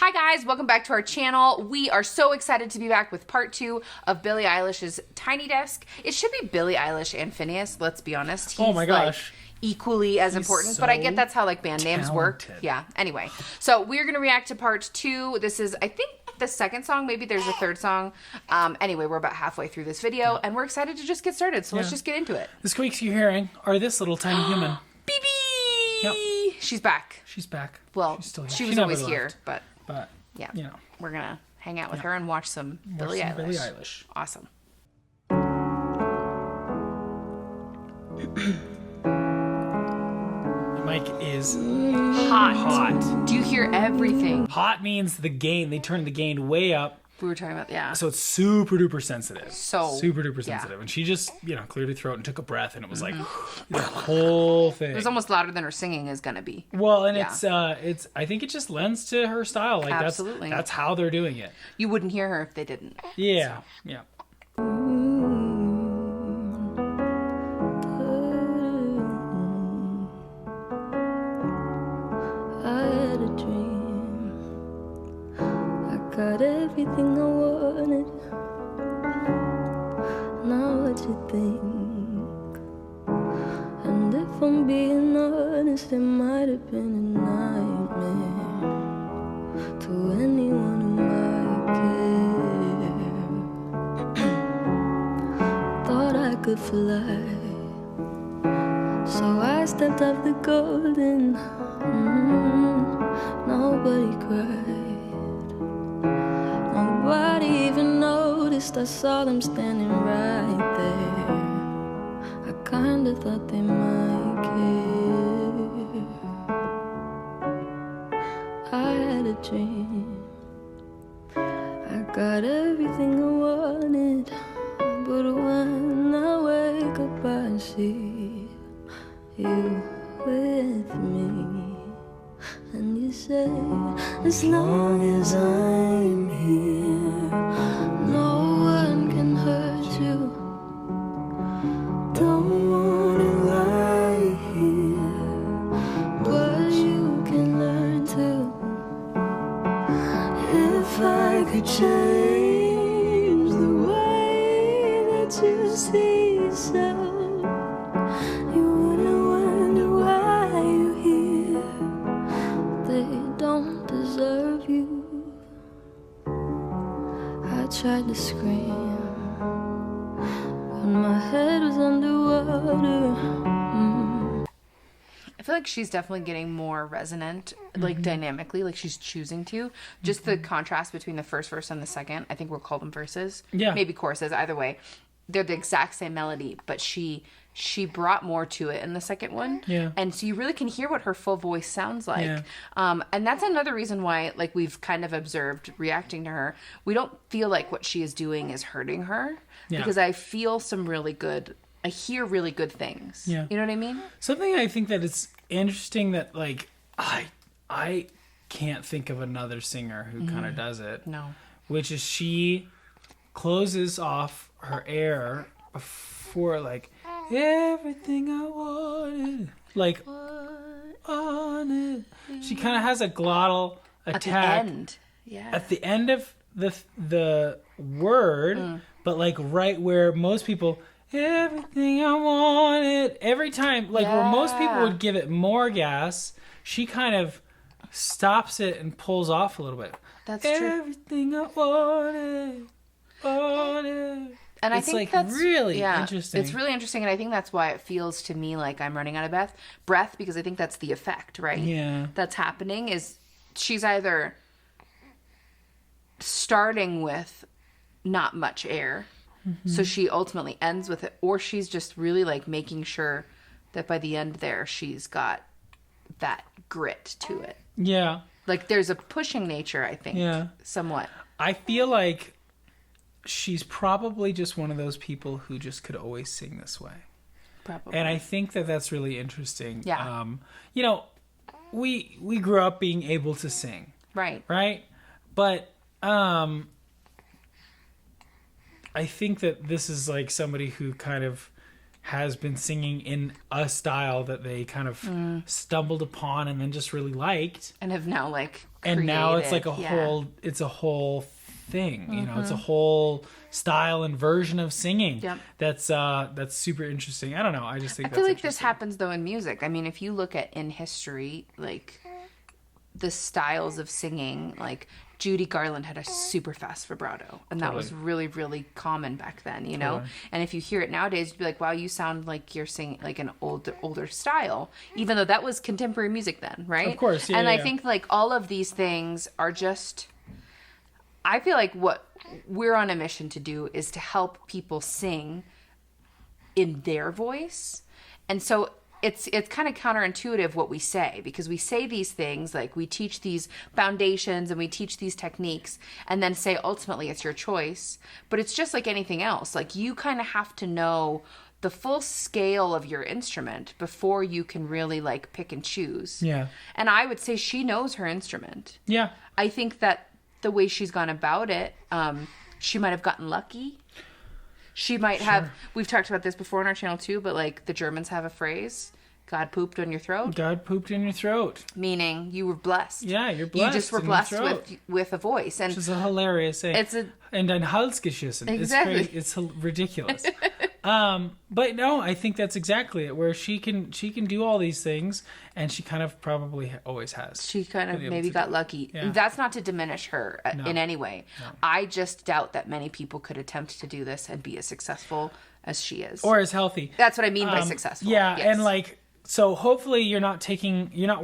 Hi guys, welcome back to our channel. We are so excited to be back with part 2 of Billie Eilish's Tiny Desk. It should be Billie Eilish and Phineas, let's be honest. He's, oh my gosh. Equally as important, so but I get that's how band names work. Yeah, anyway. So we're going to react to part 2. This is, I think, the second song. Maybe there's a third song. Anyway, we're about halfway through this video, and we're excited to just get started, so let's just get into it. The squeaks you're hearing are this little tiny human. BB! Yep. She's back. She's back. Well, she's still here. She was always here, but yeah, you know, we're gonna hang out with her and watch some Billie Eilish. Awesome. The mic is hot. Do you hear everything? Hot means the gain. They turn the gain way up. We were talking about, so it's super duper sensitive. Super duper sensitive. Yeah. And she just, cleared her throat and took a breath, and it was like the whole thing. It was almost louder than her singing is gonna be. Well, and it's I think it just lends to her style. Like absolutely. That's how they're doing it. You wouldn't hear her if they didn't. Yeah. Yeah. Got everything I wanted. Now what you think? And if I'm being honest, it might have been a nightmare to anyone who might care. Thought I could fly, so I stepped off the golden. Nobody cried. Nobody even noticed I saw them standing right there. I kinda thought they might care. I had a dream. I got everything I wanted, but when I wake up I see you with me. And you say, as long as I'm here, no one can hurt you. Don't wanna lie here, but you can learn to. If I could change the way that you see yourself, you wouldn't wonder why you're here. They don't deserve you. I tried to scream, but my head was underwater. I feel like she's definitely getting more resonant, like dynamically, like she's choosing to. Just the contrast between the first verse and the second. I think we'll call them verses. Yeah. Maybe choruses, either way. They're the exact same melody, but she brought more to it in the second one. Yeah. And so you really can hear what her full voice sounds like. Yeah. And that's another reason why, like, we've kind of observed reacting to her, we don't feel like what she is doing is hurting her. Yeah. Because I feel I hear really good things. Yeah. You know what I mean? Something I think that it's interesting that, like, I can't think of another singer who kind of does it. No. Which is she closes off her air before, like, everything I wanted, like, on it. She kind of has a glottal attack at the end. Yeah. At the end of the word, but like right where most people, everything I wanted, every time, like where most people would give it more gas, she kind of stops it and pulls off a little bit. That's true. Everything I wanted. And I think that's really interesting. It's really interesting, and I think that's why it feels to me like I'm running out of breath, because I think that's the effect, right? Yeah. That's happening is she's either starting with not much air, so she ultimately ends with it, or she's just really like making sure that by the end there she's got that grit to it. Yeah. Like there's a pushing nature, I think. Yeah. Somewhat. I feel like she's probably just one of those people who just could always sing this way. Probably. And I think that that's really interesting. Yeah. We grew up being able to sing. Right. Right? But I think that this is like somebody who kind of has been singing in a style that they kind of stumbled upon and then just really liked, and have now now it's like a whole thing, you know, it's a whole style and version of singing. That's super interesting. I don't know, I just think I feel like this happens though in music. I mean, if you look at in history, like the styles of singing, like Judy Garland had a super fast vibrato, and that was really, really common back then, you know? And if you hear it nowadays, you'd be like, wow, you sound like you're singing like an older style, even though that was contemporary music then, right? Of course, yeah. And I think like all of these things are just, I feel like what we're on a mission to do is to help people sing in their voice. And so it's kind of counterintuitive what we say, because we say these things, like we teach these foundations and we teach these techniques and then say ultimately it's your choice. But it's just like anything else. Like you kind of have to know the full scale of your instrument before you can really like pick and choose. Yeah. And I would say she knows her instrument. Yeah. I think that the way she's gone about it, she might have gotten lucky. She might have, we've talked about this before on our channel too, but like the Germans have a phrase, God pooped on your throat. God pooped in your throat. Meaning you were blessed. Yeah, you're blessed. You just were blessed with a voice. And which is a hilarious thing. And ein Hals geschissen. Exactly. It's ridiculous. But no, I think that's exactly it, where she can do all these things, and she kind of probably always has. She kind of maybe got lucky. Yeah. That's not to diminish her in any way. No. I just doubt that many people could attempt to do this and be as successful as she is. Or as healthy. That's what I mean by successful. Yeah, yes. and like, so hopefully you're not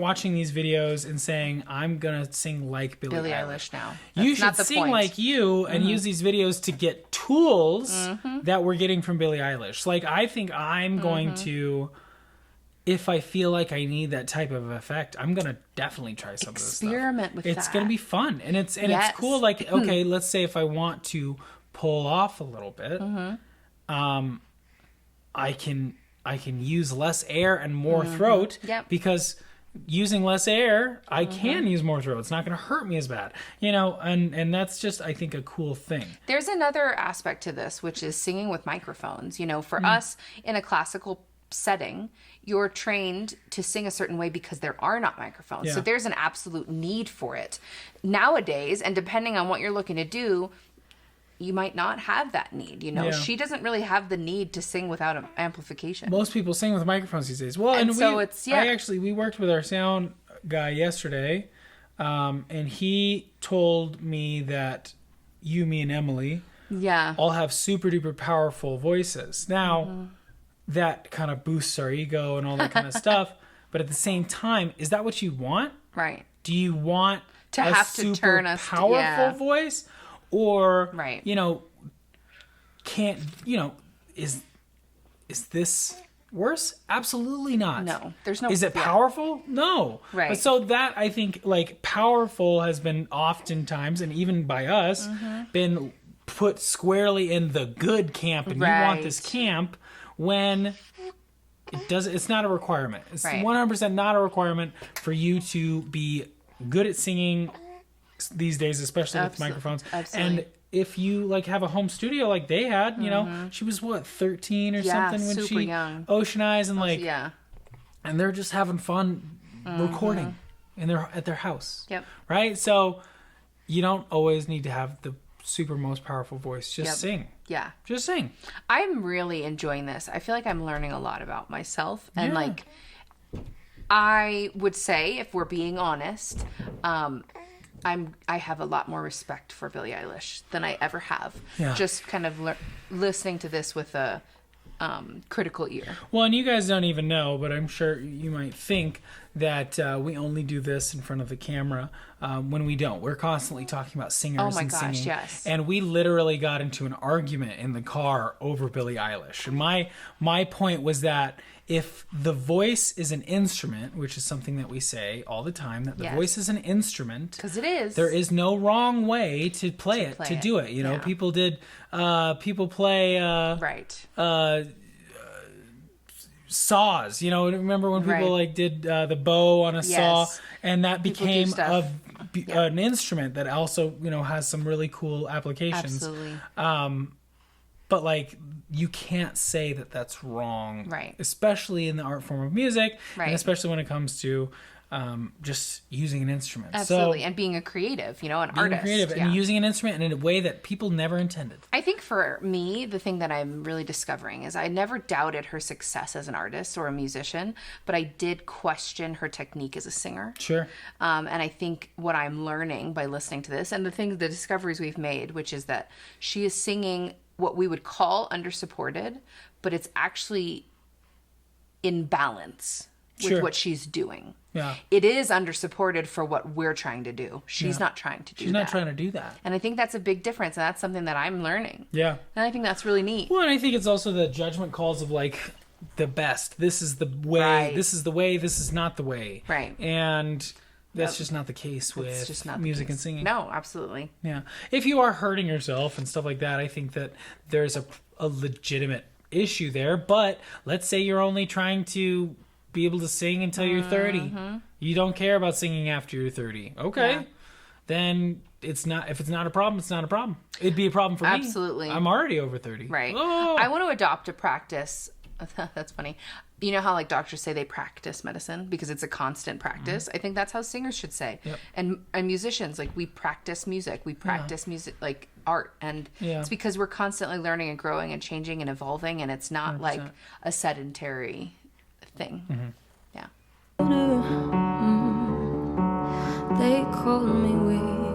watching these videos and saying, I'm going to sing like Billie Eilish now. You should sing like you and use these videos to get tools that we're getting from Billie Eilish. Like, I think I'm going to, if I feel like I need that type of effect, I'm going to definitely try some of this stuff. Experiment with that. It's going to be fun. And it's cool. Like, okay, let's say if I want to pull off a little bit, I can use less air and more throat because using less air, I can use more throat. It's not going to hurt me as bad, you know, and that's just, I think, a cool thing. There's another aspect to this, which is singing with microphones. You know, for us in a classical setting, you're trained to sing a certain way because there are not microphones. Yeah. So there's an absolute need for it. Nowadays, and depending on what you're looking to do, you might not have that need, you know. She doesn't really have the need to sing without amplification. Most people sing with microphones these days. Well, and so we worked with our sound guy yesterday, and he told me that you, me, and Emily all have super duper powerful voices. Now, that kind of boosts our ego and all that kind of stuff. But at the same time, is that what you want? Right. Do you want to have to turn us powerful voice? Or, right. you know, is this worse? Absolutely not. No, there's no. Is it powerful? No. Right. But so that, I think, like, powerful has been oftentimes, and even by us, been put squarely in the good camp, and you want this camp, when it's not a requirement. It's 100% not a requirement for you to be good at singing these days, especially with microphones. Absolutely. And if you like have a home studio like they had, you know, she was 13 or something when she young. Ocean Eyes, and like, and they're just having fun recording at their house. Yep. Right. So you don't always need to have the super most powerful voice. Just sing. Yeah. Just sing. I'm really enjoying this. I feel like I'm learning a lot about myself, and like, I would say, if we're being honest, I have a lot more respect for Billie Eilish than I ever have. Yeah. Just kind of listening to this with a critical ear. Well, and you guys don't even know, but I'm sure you might think that we only do this in front of the camera when we don't. We're constantly talking about singers and singing. Yes. And we literally got into an argument in the car over Billie Eilish. And my point was that if the voice is an instrument, which is something that we say all the time, that the voice is an instrument. Because it is. There is no wrong way to play it, to do it. You know, people play... saws, you know, remember when people like did the bow on a saw, and that became an instrument that also, you know, has some really cool applications. Absolutely. But like, you can't say that that's wrong. Right. Especially in the art form of music. Right. And especially when it comes to just using an instrument. Absolutely. So, and being a creative, an being artist. creative and using an instrument in a way that people never intended. I think for me, the thing that I'm really discovering is I never doubted her success as an artist or a musician, but I did question her technique as a singer. Sure. And I think what I'm learning by listening to this and the discoveries we've made, which is that she is singing what we would call undersupported, but it's actually in balance with what she's doing. Yeah. It is undersupported for what we're trying to do. She's not trying to do that. She's not trying to do that. And I think that's a big difference. And that's something that I'm learning. Yeah. And I think that's really neat. Well, and I think it's also the judgment calls of like the best. This is the way. Right. This is the way. This is not the way. Right. And that's just not the case with just not the music case. and singing. No, absolutely. Yeah. If you are hurting yourself and stuff like that, I think that there's a legitimate issue there. But let's say you're only trying to be able to sing until you're 30. You don't care about singing after you're 30. Okay. Yeah. Then it's not, if it's not a problem, it's not a problem. It'd be a problem for me. Absolutely. I'm already over 30. Right. Oh. I want to adopt a practice. That's funny. You know how like doctors say they practice medicine because it's a constant practice? I think that's how singers should say. Yep. And musicians, like we practice music. We practice music, like art. And it's because we're constantly learning and growing and changing and evolving. And it's not 100%. like a sedentary thing. Yeah. They call me weak,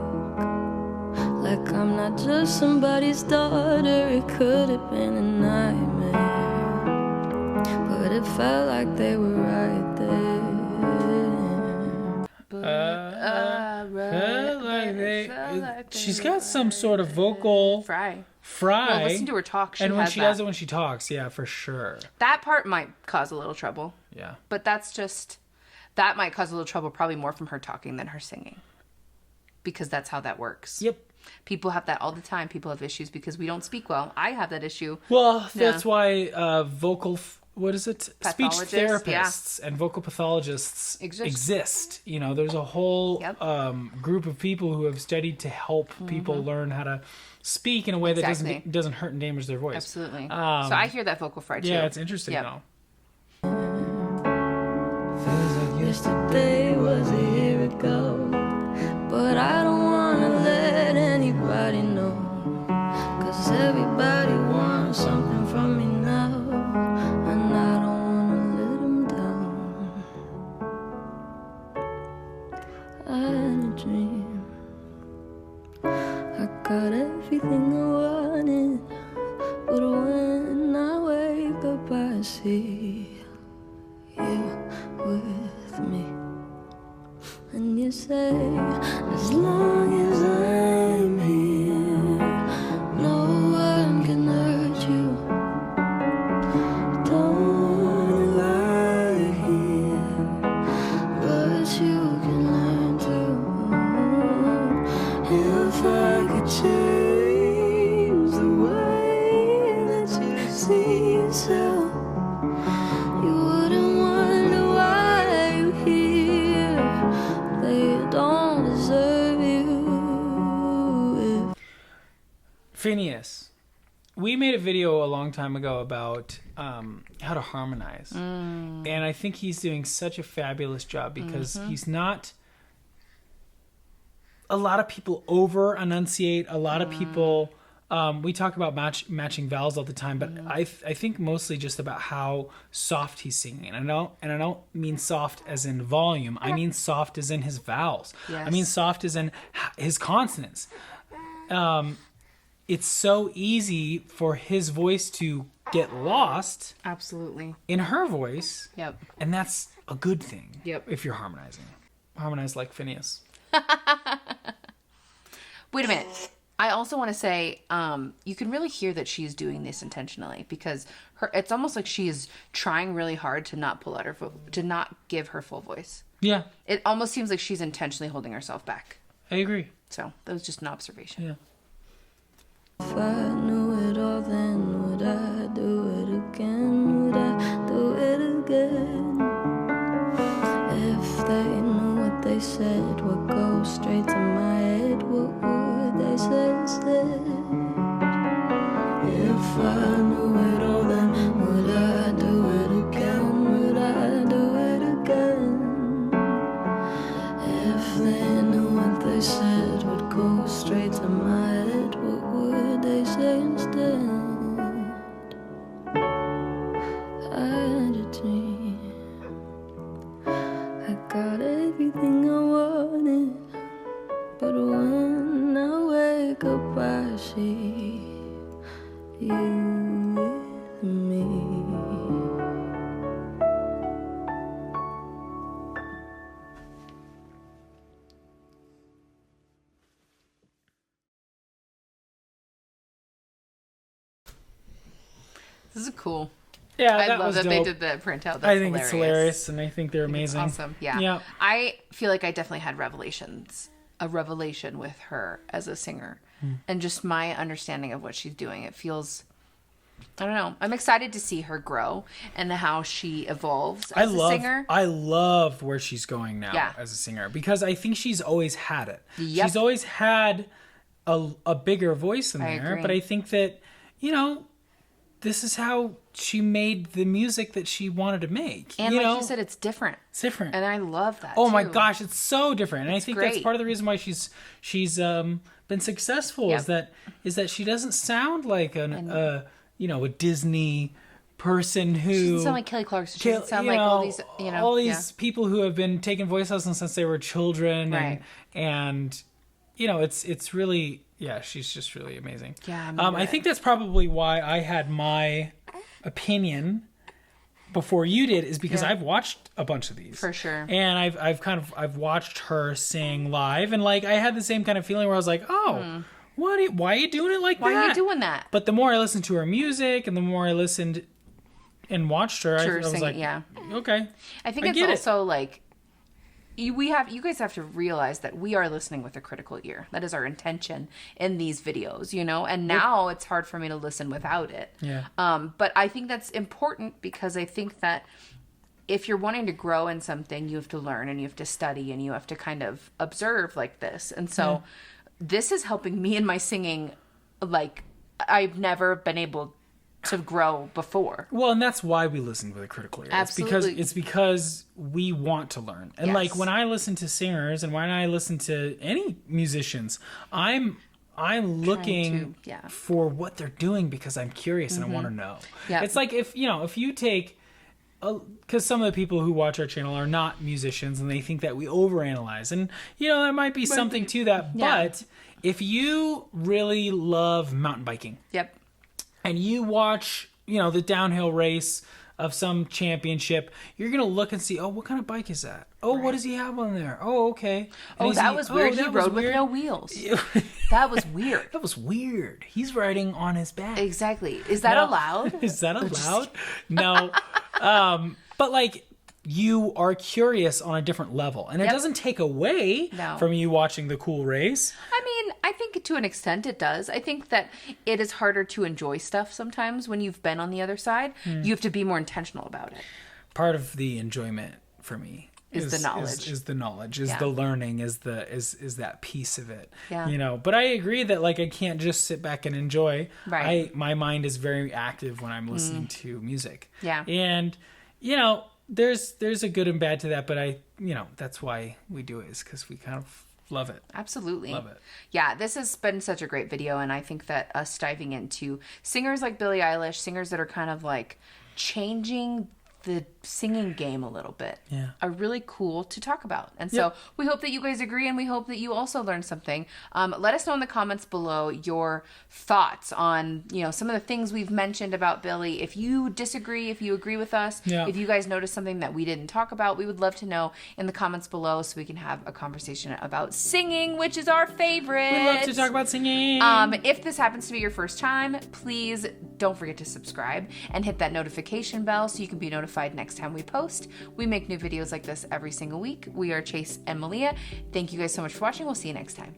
like I'm not just somebody's daughter. It could have been a nightmare, but it felt like they were right there. She's got some sort of vocal fry. Well, listen to her talk. And when she does it when she talks, yeah, for sure. That part might cause a little trouble. Yeah. But that might cause a little trouble probably more from her talking than her singing. Because that's how that works. Yep. People have that all the time. People have issues because we don't speak well. I have that issue. Well, that's why speech Pathologists, therapists and vocal pathologists exist. You know, there's a whole group of people who have studied to help people learn how to speak in a way that doesn't hurt and damage their voice. Absolutely. So I hear that vocal fry too. Yeah, it's interesting though. Yesterday was a year ago, but I don't wanna let anybody know, 'cause everybody wants something from me now, and I don't wanna let them down. I had a dream, I got everything I wanted, but when I wake up I see you with me, and you say, as long as I'm here, no one can hurt you. Don't lie here, but you can learn to. If I could change the way that you see yourself, you wouldn't wonder why you're here. They don't deserve you. Phineas. We made a video a long time ago about how to harmonize. And I think he's doing such a fabulous job because he's not... A lot of people over-enunciate. A lot of people... we talk about matching vowels all the time, but I think mostly just about how soft he's singing. And I don't mean soft as in volume. I mean soft as in his vowels. Yes. I mean soft as in his consonants. It's so easy for his voice to get lost Absolutely. in her voice. Yep. And that's a good thing. Yep. If you're harmonizing. Harmonize like Phineas. Wait a minute. I also want to say, you can really hear that she's doing this intentionally because it's almost like she is trying really hard to not pull out to not give her full voice. Yeah. It almost seems like she's intentionally holding herself back. I agree. So that was just an observation. Yeah. If I knew it all, then would I do it again? Would I do it again? If they knew what they said would go straight to my head, what would they say instead? If I goes straight to my head. What would they say instead? I had a dream. I got everything I wanted, but when I wake up I see you with me. This is cool. Yeah, I that love was that dope. they did the printout. That's I think it's hilarious, and I think they're amazing. Awesome. Yeah. Yeah. I feel like I definitely had a revelation with her as a singer. And just my understanding of what she's doing. It feels, I don't know. I'm excited to see her grow and how she evolves as a singer. I love where she's going now Yeah. as a singer, because I think she's always had it. Yep. She's always had a bigger voice in there, agree. but I think that, this is how she made the music that she wanted to make. And like you said, it's different. It's different. And I love that. Oh my too. gosh, it's so different. And I think that's great. part of the reason why she's been successful Yep. is that she doesn't sound like a Disney person who She doesn't sound like Kelly Clarkson. She doesn't sound like all these, all these people who have been taking voice lessons since they were children, Right. and it's really, yeah, she's just really amazing. Yeah, I think that's probably why I had my opinion before you did, is because Yeah. I've watched a bunch of these For sure. and I've watched her sing live, and like I had the same kind of feeling where I was like, oh, why are you doing it like that? Why are you doing that? But the more I listened to her music and the more I listened and watched her, I was like, yeah. okay. I think I it's get it. also like you guys have to realize that we are listening with a critical ear. That is our intention in these videos, and now it's hard for me to listen without it. Yeah. But I think that's important, because I think that if you're wanting to grow in something, you have to learn and you have to study and you have to kind of observe like this. And so this is helping me in my singing like I've never been able to grow before. Well, and that's why we listen with a critical ear. Absolutely. It's because we want to learn. And Yes. like when I listen to singers and when I listen to any musicians, I'm looking for what they're doing because I'm curious and I want to know. Yeah. It's like if you take, because some of the people who watch our channel are not musicians and they think that we overanalyze, and there might be something to that. Yeah. But if you really love mountain biking, Yep. and you watch, the downhill race of some championship, you're going to look and see, oh, what kind of bike is that? Oh, what does he have on there? Oh, okay. And That was weird. He rode with no wheels. That was weird. That was weird. He's riding on his back. Exactly. Is that allowed? Is that allowed? No. But like, you are curious on a different level, and it doesn't take away from you watching the cool race. I mean, I think to an extent it does. I think that it is harder to enjoy stuff sometimes when you've been on the other side. You have to be more intentional about it. Part of the enjoyment for me is the knowledge. Is the knowledge, is the learning, is that piece of it. Yeah. But I agree that like I can't just sit back and enjoy. Right. My mind is very active when I'm listening to music. Yeah. And there's a good and bad to that, but that's why we do it, is because we kind of love it. Absolutely. Love it. Yeah, this has been such a great video, and I think that us diving into singers like Billie Eilish, singers that are kind of like changing the singing game a little bit, are really cool to talk about. And so we hope that you guys agree, and we hope that you also learned something. Let us know in the comments below your thoughts on some of the things we've mentioned about Billie. If you disagree, if you agree with us, if you guys noticed something that we didn't talk about, we would love to know in the comments below so we can have a conversation about singing, which is our favorite. We love to talk about singing. If this happens to be your first time, please don't forget to subscribe and hit that notification bell so you can be notified next time we post. We make new videos like this every single week. We are Chase and Melia. Thank you guys so much for watching. We'll see you next time.